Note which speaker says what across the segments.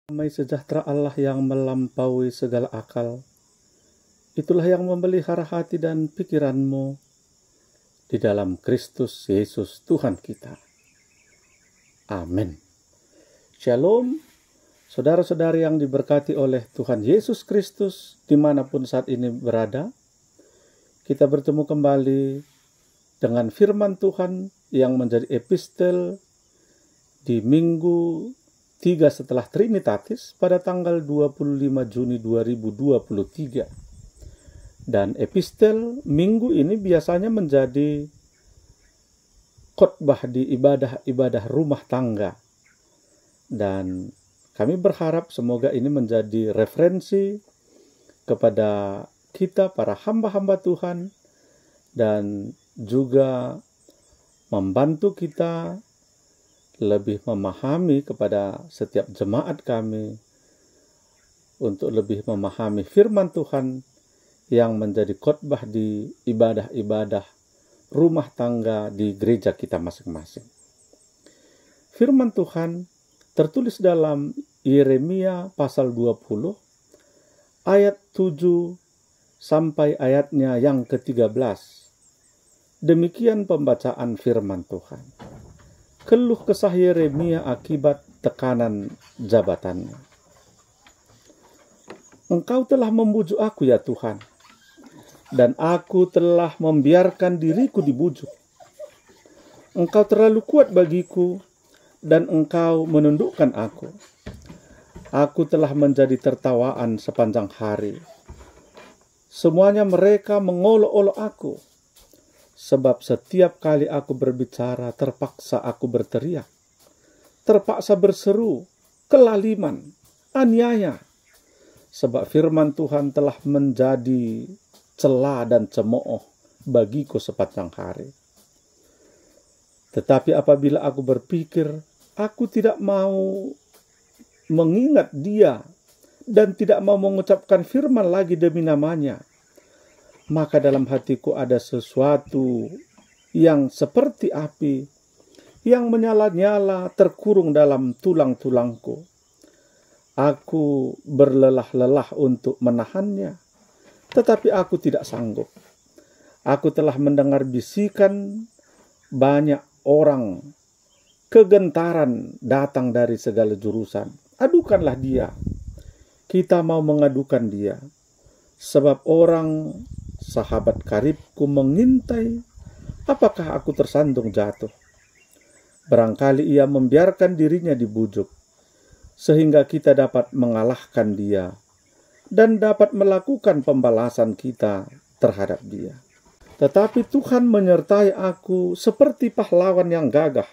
Speaker 1: Damai sejahtera Allah yang melampaui segala akal, itulah yang memelihara hati dan pikiranmu di dalam Kristus Yesus Tuhan kita. Amin. Shalom, saudara-saudari yang diberkati oleh Tuhan Yesus Kristus dimanapun saat ini berada. Kita bertemu kembali dengan firman Tuhan yang menjadi epistel di Minggu 3 setelah Trinitatis pada tanggal 25 Juni 2023. Dan epistel minggu ini biasanya menjadi khotbah di ibadah-ibadah rumah tangga. Dan kami berharap semoga ini menjadi referensi kepada kita para hamba-hamba Tuhan dan juga membantu kita lebih memahami kepada setiap jemaat kami untuk lebih memahami firman Tuhan yang menjadi khotbah di ibadah-ibadah rumah tangga di gereja kita masing-masing. Firman Tuhan tertulis dalam Yeremia pasal 20 ayat 7 sampai ayatnya yang ke-13. Demikian pembacaan firman Tuhan. Keluh kesah Yeremia akibat tekanan jabatannya. Engkau telah membujuk aku ya Tuhan, dan aku telah membiarkan diriku dibujuk. Engkau terlalu kuat bagiku, dan engkau menundukkan aku. Aku telah menjadi tertawaan sepanjang hari. Semuanya mereka mengolok-olok aku. Sebab setiap kali aku berbicara, terpaksa aku berteriak. Terpaksa berseru, kelaliman, aniaya. Sebab firman Tuhan telah menjadi cela dan cemooh bagiku sepanjang hari. Tetapi apabila aku berpikir, aku tidak mau mengingat dia dan tidak mau mengucapkan firman lagi demi namanya, maka dalam hatiku ada sesuatu yang seperti api yang menyala-nyala terkurung dalam tulang-tulangku. Aku berlelah-lelah untuk menahannya, tetapi aku tidak sanggup. Aku telah mendengar bisikan banyak orang, kegentaran datang dari segala jurusan. Adukanlah dia, kita mau mengadukan dia. Sebab orang sahabat karibku mengintai, apakah aku tersandung jatuh. Barangkali ia membiarkan dirinya dibujuk, sehingga kita dapat mengalahkan dia, dan dapat melakukan pembalasan kita terhadap dia. Tetapi Tuhan menyertai aku seperti pahlawan yang gagah.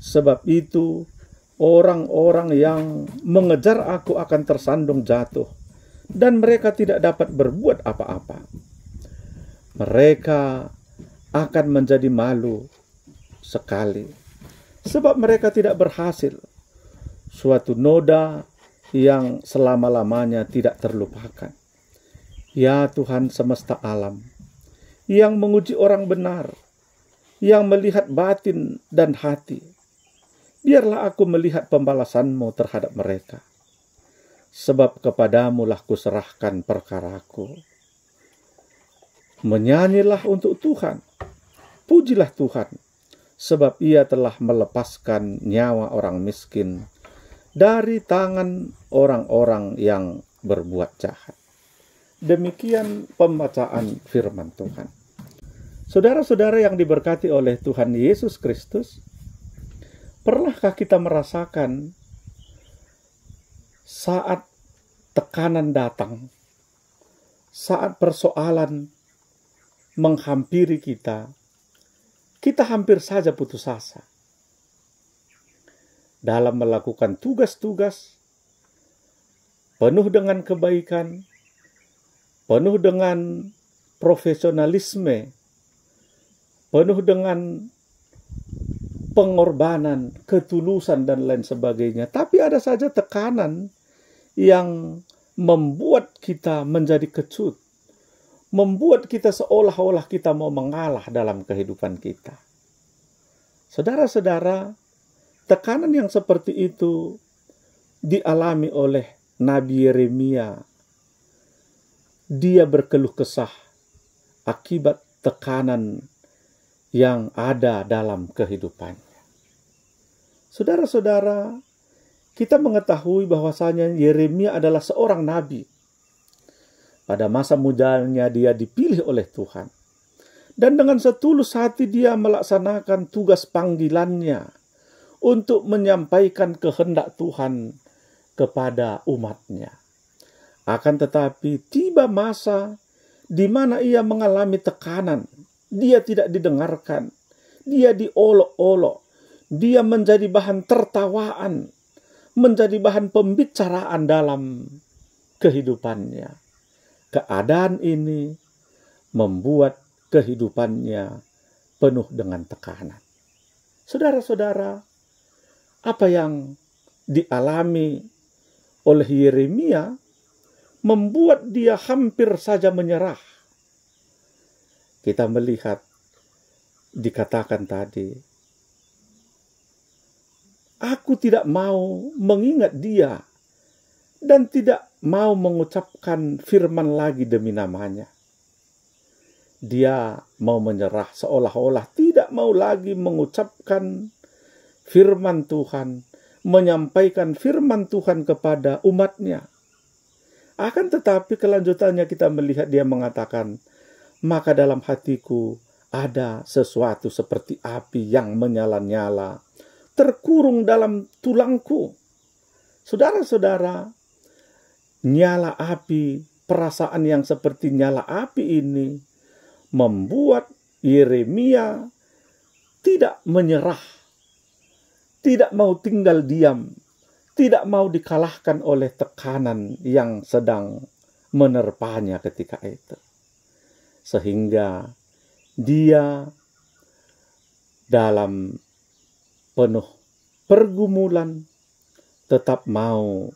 Speaker 1: Sebab itu, orang-orang yang mengejar aku akan tersandung jatuh, dan mereka tidak dapat berbuat apa-apa. Mereka akan menjadi malu sekali, sebab mereka tidak berhasil. Suatu noda yang selama-lamanya tidak terlupakan. Ya Tuhan semesta alam, yang menguji orang benar, yang melihat batin dan hati, biarlah aku melihat pembalasan-Mu terhadap mereka. Sebab kepadamu lah kuserahkan perkaraku. Menyanyilah untuk Tuhan, pujilah Tuhan, sebab ia telah melepaskan nyawa orang miskin dari tangan orang-orang yang berbuat jahat. Demikian pembacaan firman Tuhan. Saudara-saudara yang diberkati oleh Tuhan Yesus Kristus, pernahkah kita merasakan saat tekanan datang, saat persoalan menghampiri kita, kita hampir saja putus asa dalam melakukan tugas-tugas penuh dengan kebaikan, penuh dengan profesionalisme, penuh dengan pengorbanan, ketulusan, dan lain sebagainya. Tapi ada saja tekanan yang membuat kita menjadi kecut, membuat kita seolah-olah kita mau mengalah dalam kehidupan kita. Saudara-saudara, tekanan yang seperti itu dialami oleh Nabi Yeremia. Dia berkeluh kesah akibat tekanan yang ada dalam kehidupannya. Saudara-saudara, kita mengetahui bahwasanya Yeremia adalah seorang nabi. Pada masa mudanya dia dipilih oleh Tuhan. Dan dengan setulus hati dia melaksanakan tugas panggilannya untuk menyampaikan kehendak Tuhan kepada umatnya. Akan tetapi tiba masa di mana ia mengalami tekanan. Dia tidak didengarkan. Dia diolok-olok. Dia menjadi bahan tertawaan. Menjadi bahan pembicaraan dalam kehidupannya. Keadaan ini membuat kehidupannya penuh dengan tekanan. Saudara-saudara, apa yang dialami oleh Yeremia membuat dia hampir saja menyerah. Kita melihat dikatakan tadi, aku tidak mau mengingat dia dan tidak mau mengucapkan firman lagi demi namanya. Dia mau menyerah, seolah-olah tidak mau lagi mengucapkan firman Tuhan, menyampaikan firman Tuhan kepada umatnya. Akan tetapi kelanjutannya kita melihat dia mengatakan, maka dalam hatiku ada sesuatu seperti api yang menyala-nyala, terkurung dalam tulangku. Saudara-saudara, nyala api, perasaan yang seperti nyala api ini membuat Yeremia tidak menyerah, tidak mau tinggal diam, tidak mau dikalahkan oleh tekanan yang sedang menerpanya ketika itu. Sehingga dia dalam penuh pergumulan tetap mau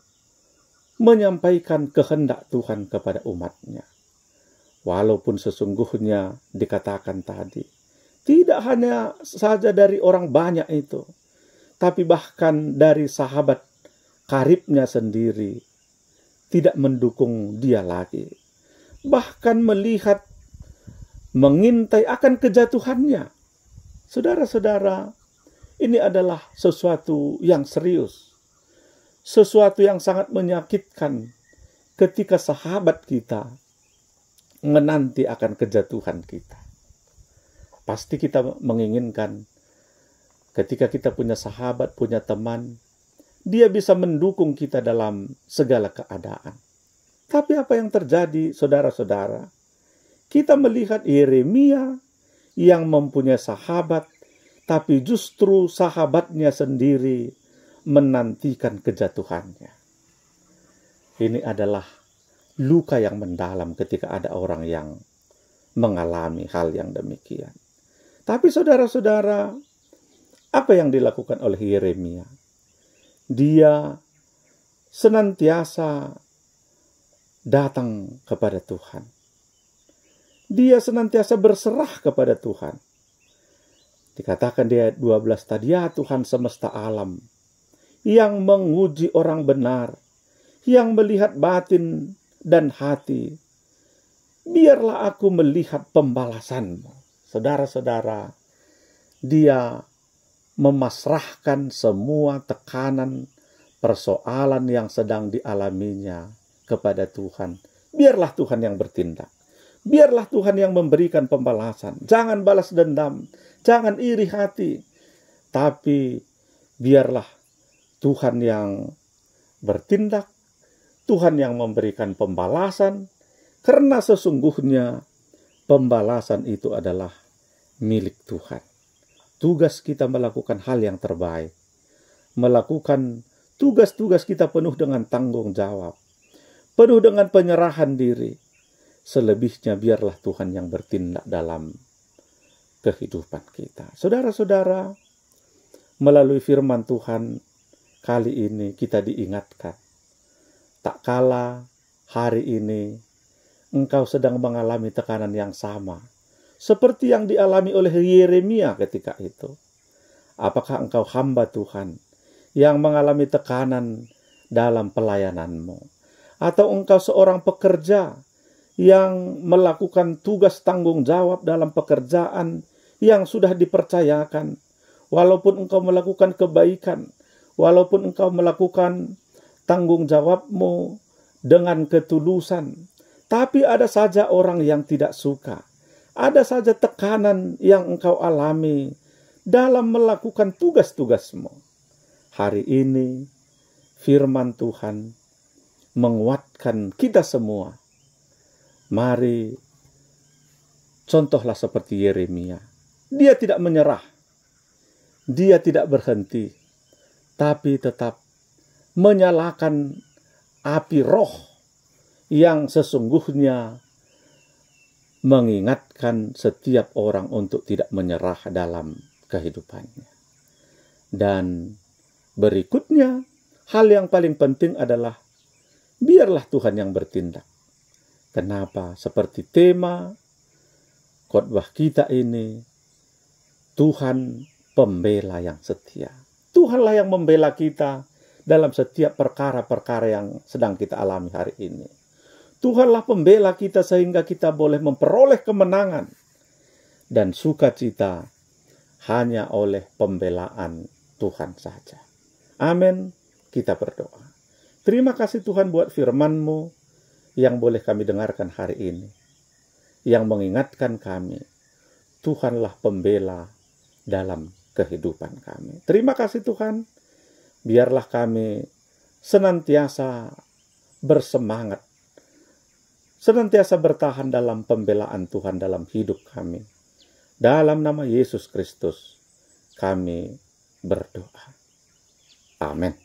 Speaker 1: menyampaikan kehendak Tuhan kepada umatnya. Walaupun sesungguhnya dikatakan tadi, tidak hanya saja dari orang banyak itu, tapi bahkan dari sahabat karibnya sendiri tidak mendukung dia lagi. Bahkan melihat, mengintai akan kejatuhannya. Saudara-saudara, ini adalah sesuatu yang serius. Sesuatu yang sangat menyakitkan ketika sahabat kita menanti akan kejatuhan kita. Pasti kita menginginkan ketika kita punya sahabat, punya teman, dia bisa mendukung kita dalam segala keadaan. Tapi apa yang terjadi, saudara-saudara? Kita melihat Yeremia yang mempunyai sahabat, tapi justru sahabatnya sendiri menantikan kejatuhannya. Ini adalah luka yang mendalam ketika ada orang yang mengalami hal yang demikian. Tapi saudara-saudara, apa yang dilakukan oleh Yeremia? Dia senantiasa datang kepada Tuhan. Dia senantiasa berserah kepada Tuhan. Dikatakan di ayat 12 tadi, ya Tuhan semesta alam, yang menguji orang benar, yang melihat batin dan hati, biarlah aku melihat pembalasan-Mu. Saudara-saudara, dia memasrahkan semua tekanan, persoalan yang sedang dialaminya kepada Tuhan. Biarlah Tuhan yang bertindak. Biarlah Tuhan yang memberikan pembalasan. Jangan balas dendam, jangan iri hati. Tapi biarlah Tuhan yang bertindak, Tuhan yang memberikan pembalasan, karena sesungguhnya pembalasan itu adalah milik Tuhan. Tugas kita melakukan hal yang terbaik, melakukan tugas-tugas kita penuh dengan tanggung jawab, penuh dengan penyerahan diri. Selebihnya biarlah Tuhan yang bertindak dalam kehidupan kita. Saudara-saudara, melalui firman Tuhan kali ini kita diingatkan, tak kala hari ini engkau sedang mengalami tekanan yang sama seperti yang dialami oleh Yeremia ketika itu. Apakah engkau hamba Tuhan yang mengalami tekanan dalam pelayananmu. Atau engkau seorang pekerja yang melakukan tugas tanggung jawab dalam pekerjaan yang sudah dipercayakan. Walaupun engkau melakukan kebaikan, walaupun engkau melakukan tanggung jawabmu dengan ketulusan, tapi ada saja orang yang tidak suka. Ada saja tekanan yang engkau alami dalam melakukan tugas-tugasmu. Hari ini firman Tuhan menguatkan kita semua. Mari contohlah seperti Yeremia. Dia tidak menyerah. Dia tidak berhenti. Tapi tetap menyalakan api roh yang sesungguhnya mengingatkan setiap orang untuk tidak menyerah dalam kehidupannya. Dan berikutnya, hal yang paling penting adalah biarlah Tuhan yang bertindak. Kenapa? Seperti tema khotbah kita ini, Tuhan pembela yang setia. Tuhanlah yang membela kita dalam setiap perkara-perkara yang sedang kita alami hari ini. Tuhanlah pembela kita sehingga kita boleh memperoleh kemenangan dan sukacita hanya oleh pembelaan Tuhan saja. Amin. Kita berdoa. Terima kasih Tuhan buat firman-Mu yang boleh kami dengarkan hari ini, yang mengingatkan kami, Tuhanlah pembela dalam kehidupan kami. Terima kasih Tuhan, biarlah kami senantiasa bersemangat, senantiasa bertahan dalam pembelaan Tuhan dalam hidup kami. Dalam nama Yesus Kristus, kami berdoa. Amin.